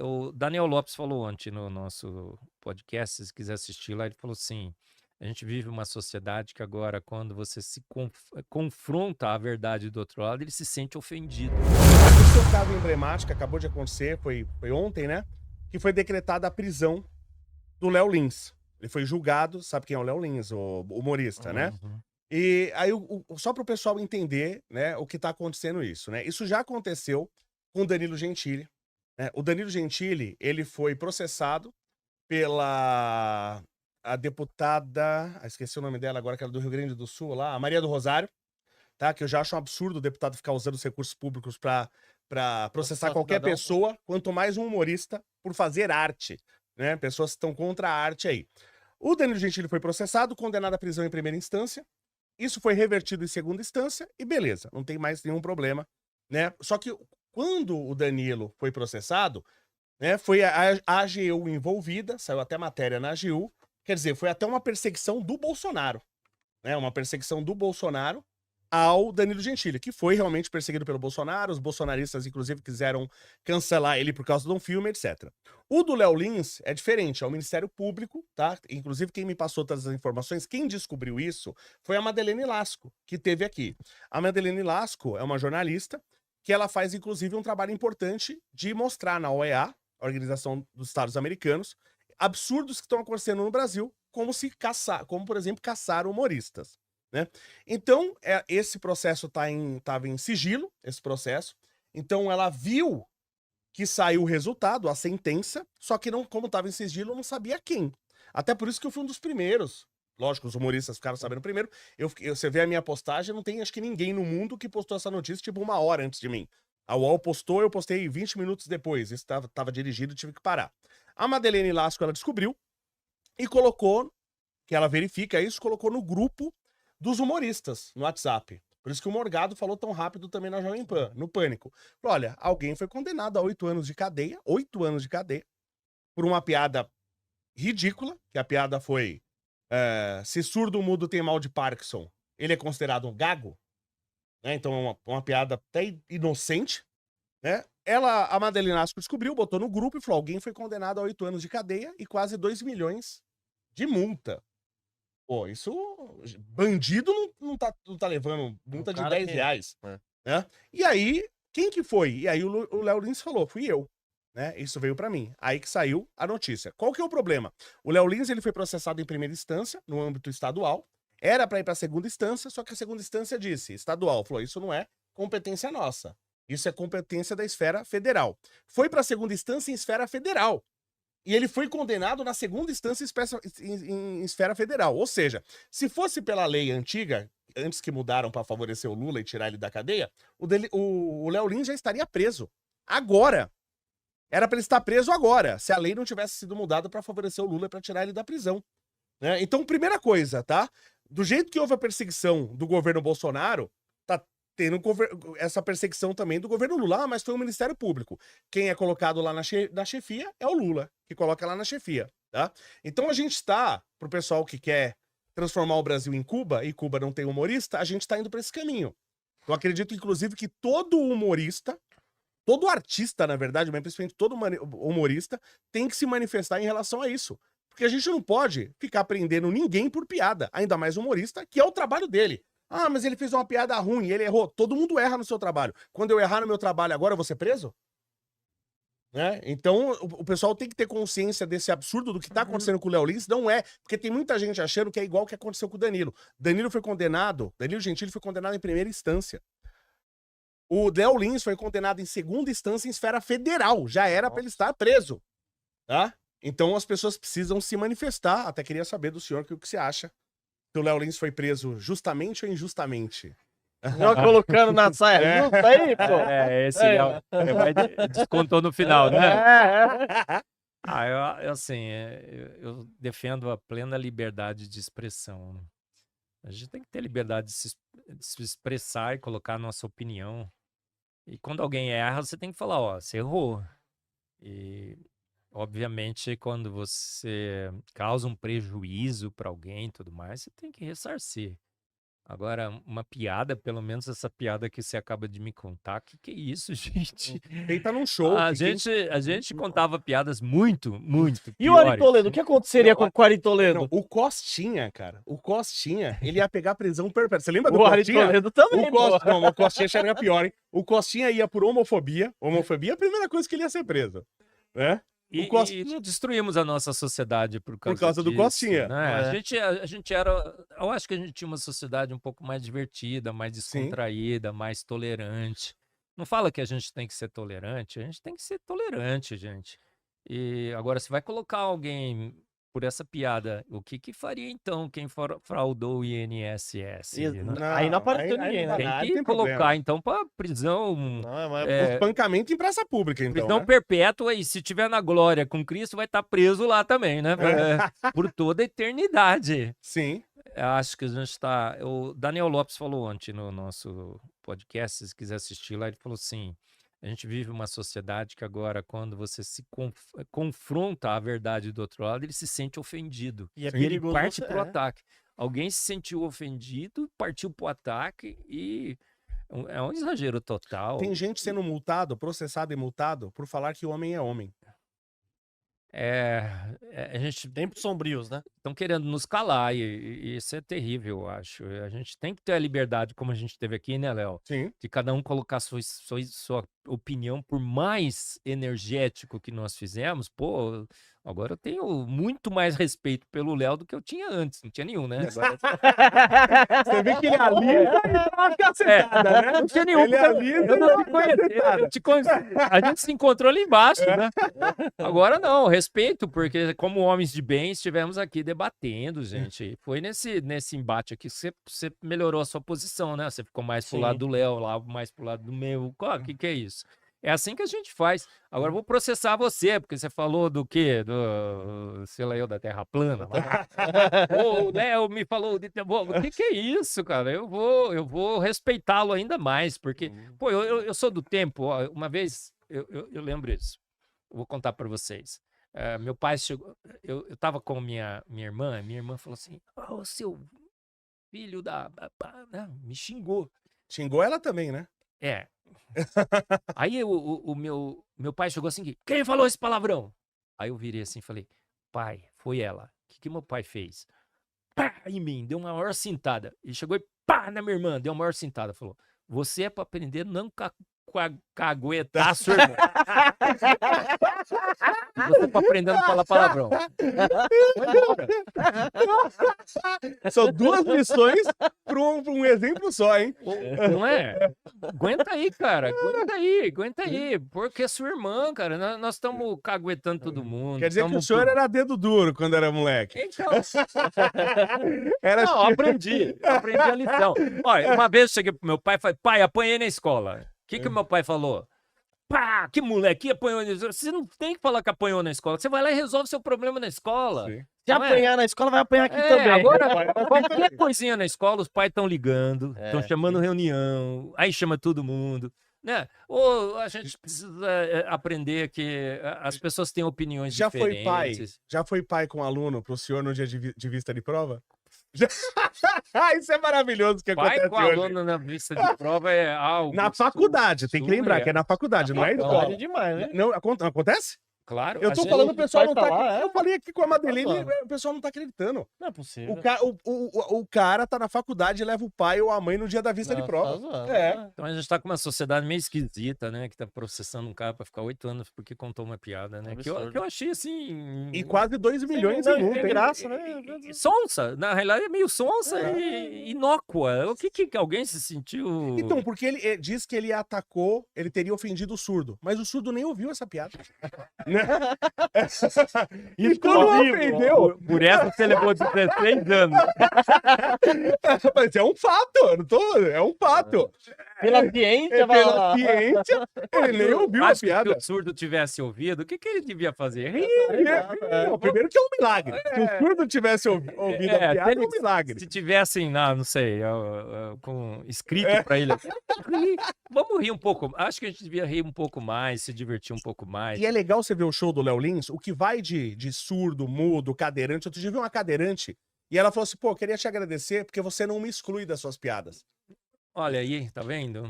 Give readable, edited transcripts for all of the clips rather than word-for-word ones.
O Daniel Lopes falou ontem no nosso podcast, se quiser assistir lá, ele falou assim: a gente vive uma sociedade que agora, quando você se confronta a verdade do outro lado, ele se sente ofendido. Esse é um caso emblemático, acabou de acontecer, foi ontem, né? Que foi decretada a prisão do Léo Lins. Ele foi julgado, sabe quem é o Léo Lins, o humorista, né? Uhum. E aí, só para o pessoal entender, né, o que tá acontecendo isso, né? Isso já aconteceu com o Danilo Gentili, né? O Danilo Gentili, ele foi processado pela a deputada, esqueci o nome dela agora, que era do Rio Grande do Sul, lá, a Maria do Rosário, tá? Que eu já acho um absurdo o deputado ficar usando os recursos públicos pra processar qualquer cidadão. pessoa, quanto mais um humorista por fazer arte, né? Pessoas que estão contra a arte aí. O Danilo Gentili foi processado, condenado à prisão em primeira instância. Isso foi revertido em segunda instância e beleza, não tem mais nenhum problema, né? Só que quando o Danilo foi processado, né, foi a AGU envolvida, saiu até matéria na AGU, quer dizer, foi até uma perseguição do Bolsonaro, né? Uma perseguição do Bolsonaro ao Danilo Gentili, que foi realmente perseguido pelo Bolsonaro, os bolsonaristas, inclusive, quiseram cancelar ele por causa de um filme, etc. O do Léo Lins é diferente, é o Ministério Público, tá? Inclusive, quem me passou todas as informações, quem descobriu isso foi a Madeleine Lasco, que teve aqui. A Madeleine Lasco é uma jornalista que ela faz, inclusive, um trabalho importante de mostrar na OEA, a Organização dos Estados Americanos, absurdos que estão acontecendo no Brasil, como se caçar, como, por exemplo, caçar humoristas, né? Então, esse processo tava em sigilo, esse processo. Então, ela viu que saiu o resultado, a sentença, só que não, como estava em sigilo, não sabia quem. Até por isso que eu fui um dos primeiros. Lógico, os humoristas ficaram sabendo primeiro. Você vê a minha postagem, não tem acho que ninguém no mundo que postou essa notícia, tipo, 1 hora antes de mim. A UOL postou, eu postei 20 minutos depois. Isso tava dirigido, tive que parar. A Madeleine Lasco, ela descobriu e colocou, que ela verifica isso, colocou no grupo dos humoristas no WhatsApp. Por isso que o Morgado falou tão rápido também na Jovem Pan, no Pânico. Falou, olha, alguém foi condenado a 8 anos de cadeia, 8 anos de cadeia, por uma piada ridícula, que a piada foi, se surdo mudo tem mal de Parkinson, ele é considerado um gago, né? Então é uma piada até inocente, né? A Madeleine Asco descobriu, botou no grupo e falou, alguém foi condenado a 8 anos de cadeia e quase 2 milhões de multa. Pô, isso. Bandido não tá levando multa de 10 reais. Né? E aí, quem que foi? E aí o Léo Lins falou, fui eu. Né? Isso veio pra mim. Aí que saiu a notícia. Qual que é o problema? O Léo Lins ele foi processado em primeira instância, no âmbito estadual. Era pra ir pra segunda instância, só que a segunda instância disse, estadual, falou, isso não é competência nossa. Isso é competência da esfera federal. Foi pra segunda instância em esfera federal. E ele foi condenado na segunda instância em esfera federal. Ou seja, se fosse pela lei antiga, antes que mudaram para favorecer o Lula e tirar ele da cadeia, o Léo Lins já estaria preso. Agora. Era para ele estar preso agora, se a lei não tivesse sido mudada para favorecer o Lula e para tirar ele da prisão. Né? Então, primeira coisa, tá? Do jeito que houve a perseguição do governo Bolsonaro, tá tendo essa perseguição também do governo Lula. Ah, mas foi o Ministério Público. Quem é colocado lá na chefia é o Lula, que coloca lá na chefia, tá? Então a gente tá, pro pessoal que quer transformar o Brasil em Cuba, e Cuba não tem humorista, a gente tá indo pra esse caminho. Eu acredito, inclusive, que todo humorista, todo artista, na verdade, mas principalmente todo humorista, tem que se manifestar em relação a isso. Porque a gente não pode ficar prendendo ninguém por piada, ainda mais humorista, que é o trabalho dele. Ah, mas ele fez uma piada ruim, ele errou. Todo mundo erra no seu trabalho. Quando eu errar no meu trabalho agora, eu vou ser preso? Né? Então, o pessoal tem que ter consciência desse absurdo do que tá acontecendo com o Léo Lins. Não é, porque tem muita gente achando que é igual o que aconteceu com o Danilo. Danilo Gentili foi condenado em primeira instância. O Léo Lins foi condenado em segunda instância em esfera federal. Já era pra ele estar preso. Tá? Então as pessoas precisam se manifestar. Até queria saber do senhor o que você acha. Se o Léo Lins foi preso justamente ou injustamente? Não colocando na saia justa aí, pô. Esse Léo descontou no final, né? Assim, eu defendo a plena liberdade de expressão. Né? A gente tem que ter liberdade de se expressar e colocar a nossa opinião. E quando alguém erra, você tem que falar, ó, você errou. E, obviamente, quando você causa um prejuízo para alguém e tudo mais, você tem que ressarcir. Agora, uma piada, pelo menos essa piada que você acaba de me contar, que é isso, gente? Feita num show. A que quem- gente contava piadas muito, muito E o Ari piores. Toledo? O que aconteceria com o Ari Não, Toledo? o Costinha, cara. O Costinha, ele ia pegar prisão perpétua. Você lembra do O Ari Costinha? Toledo também, O pô. Costinha, não, o Costinha chega pior, hein? O Costinha ia por homofobia. Homofobia é a primeira coisa que ele ia ser preso. Né? E, O Cost- e não destruímos a nossa sociedade por causa do disso, Costinha. né? É. A gente era. Eu acho que a gente tinha uma sociedade um pouco mais divertida, mais descontraída, mais tolerante. Não fala que a gente tem que ser tolerante, a gente tem que ser tolerante, gente. E agora, se vai colocar alguém por essa piada, o que faria então quem fraudou o INSS? Né? Aí não apareceu aí ninguém, não né? dá. Tem Ah, que tem colocar problema. então para prisão. Não, mas Espancamento em praça pública, então. Prisão Né? perpétua, e se tiver na glória com Cristo, vai estar preso lá também, né? Por toda a eternidade. Sim. Eu acho que a gente está. O Daniel Lopes falou ontem no nosso podcast, se quiser assistir lá, ele falou assim: a gente vive uma sociedade que agora, quando você se confronta à verdade do outro lado, ele se sente ofendido. E é E ele perigoso parte você- pro ataque. Alguém se sentiu ofendido, partiu pro ataque e é um exagero total. Tem gente sendo multado, processado e multado por falar que homem é homem. A gente Tempos sombrios, né? estão querendo nos calar e isso é terrível, eu acho. A gente tem que ter a liberdade, como a gente teve aqui, né, Léo? Sim. De cada um colocar sua opinião, por mais energético que nós fizemos. Pô, agora eu tenho muito mais respeito pelo Léo do que eu tinha antes. Não tinha nenhum, né? Agora, Você vê que ele alisa e dá uma cacetada, né? não tinha nenhum. Ele porque alisa eu e não dá te uma conhecia, cacetada. a gente se encontrou ali embaixo, né? Agora não, respeito, porque como homens de bem estivemos aqui debatendo, gente. Foi nesse embate aqui que você melhorou a sua posição, né? Você ficou mais pro Sim. lado do Léo, lá mais pro lado do meu. O que é isso? É assim que a gente faz. Agora eu vou processar você, porque você falou do quê? Do, sei lá, eu da Terra plana. Lá. O Léo me falou de... O que é isso, cara? Eu vou respeitá-lo ainda mais, porque, pô, eu sou do tempo. Ó, uma vez, eu lembro isso. Eu vou contar para vocês. Meu pai chegou... Eu tava com minha irmã falou assim, ô, seu filho da... né, me xingou. Xingou ela também, né? É. Aí o meu pai chegou assim, quem falou esse palavrão? Aí eu virei assim e falei, pai, foi ela. O que meu pai fez? Pá em mim, deu uma maior cintada. Ele chegou e pá na minha irmã, deu uma maior cintada. Falou, você é pra aprender a não caguetar a sua irmã. Você é pra aprender a não falar palavrão. Foi embora. São duas lições para um exemplo só, hein? Não é? Aguenta aí, cara. Aguenta aí. Porque é sua irmã, cara. Nós estamos caguetando todo mundo. Quer dizer que o tamo senhor por- era dedo duro quando era moleque. Então, Era não, aprendi a lição. Olha, uma vez eu cheguei pro meu pai e falei, pai, apanhei na escola. O que o meu pai falou? Pá, que moleque apanhou na escola. Você não tem que falar que apanhou na escola. Você vai lá e resolve seu problema na escola. Sim. Se Não é? apanhar na escola, vai apanhar aqui É, também. agora, qualquer coisinha na escola, os pais estão ligando, estão É, chamando reunião, aí chama todo mundo, né? Ou a gente precisa aprender que as pessoas têm opiniões Já foi pai? diferentes. Já foi pai com aluno pro senhor no dia de vista de prova? Já... Isso é maravilhoso que Pai acontece com hoje. aluno na vista de prova é algo... Na faculdade, tem que lembrar que é na faculdade, não é escola. Pode demais, né? Não, acontece? Claro. Eu a tô gente- falando, o pessoal não pai tá... tá lá, é? Eu falei aqui com a Madeline, Tá zoando. o pessoal não tá acreditando. Não é possível. O cara tá na faculdade e leva o pai ou a mãe no dia da vista de Não, prova. tá zoando. É. Então a gente tá com uma sociedade meio esquisita, né? Que tá processando um cara pra ficar 8 anos porque contou uma piada, né? Que Absurdo. eu achei assim... E quase 2 milhões não, em multa, tem hein? graça, né? Sonsa, na realidade é meio sonsa e inócua. O que alguém se sentiu... Então, porque ele diz que ele atacou, ele teria ofendido o surdo, mas o surdo nem ouviu essa piada. Né? E quando ao vivo, ofendeu, Por essa você levou 16 anos. mas é um fato, eu não tô, é um fato. Pela ciência, vai Pela lá. ciência, ele nem ouviu a Acho que se piada. o surdo tivesse ouvido, o que ele devia fazer? Rir. Não, primeiro que é um milagre. Se o surdo tivesse ouvido a se piada, é ele- um milagre. Se tivessem lá, não sei, com escrito pra ele. Rir. Vamos rir um pouco. Acho que a gente devia rir um pouco mais, se divertir um pouco mais. E é legal você ver o show do Léo Lins, o que vai de surdo, mudo, cadeirante. Outro dia eu vi uma cadeirante E ela falou assim, pô, eu queria te agradecer porque você não me exclui das suas piadas. Olha aí, tá vendo?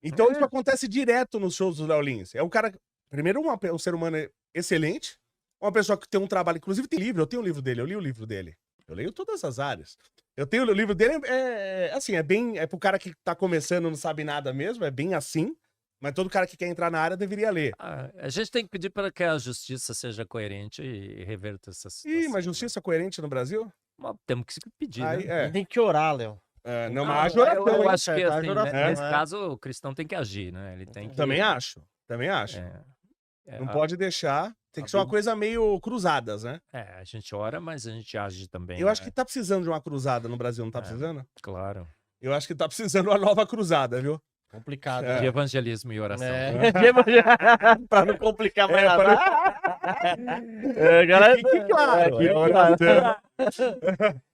Então isso É. acontece direto nos shows do Léo Lins. É um cara, primeiro, um ser humano excelente, uma pessoa que tem um trabalho, inclusive tem livro, eu tenho o livro dele, eu li o livro dele. Eu leio todas as áreas. Eu tenho o livro dele, assim, é pro cara que tá começando, não sabe nada mesmo, é bem assim, mas todo cara que quer entrar na área deveria ler. A gente tem que pedir para que a justiça seja coerente e reverta essa situação. Ih, mas justiça coerente no Brasil? Mas temos que pedir, Aí, né? Tem que orar, Léo. Não, Ah, mas haja oração, eu hein? acho que Haja assim, oração, nesse é. caso o cristão tem que agir, né? Ele tem que... Também acho. Não pode deixar. Tem que ser uma coisa meio cruzadas, né? a gente ora, mas a gente age também. Eu acho que tá precisando de uma cruzada no Brasil, não tá É. precisando? Claro. Eu acho que tá precisando de uma nova cruzada, viu? Complicado. É. De evangelismo e oração. Pra não complicar mais É, nada. Galera, Que fique claro, que é oração.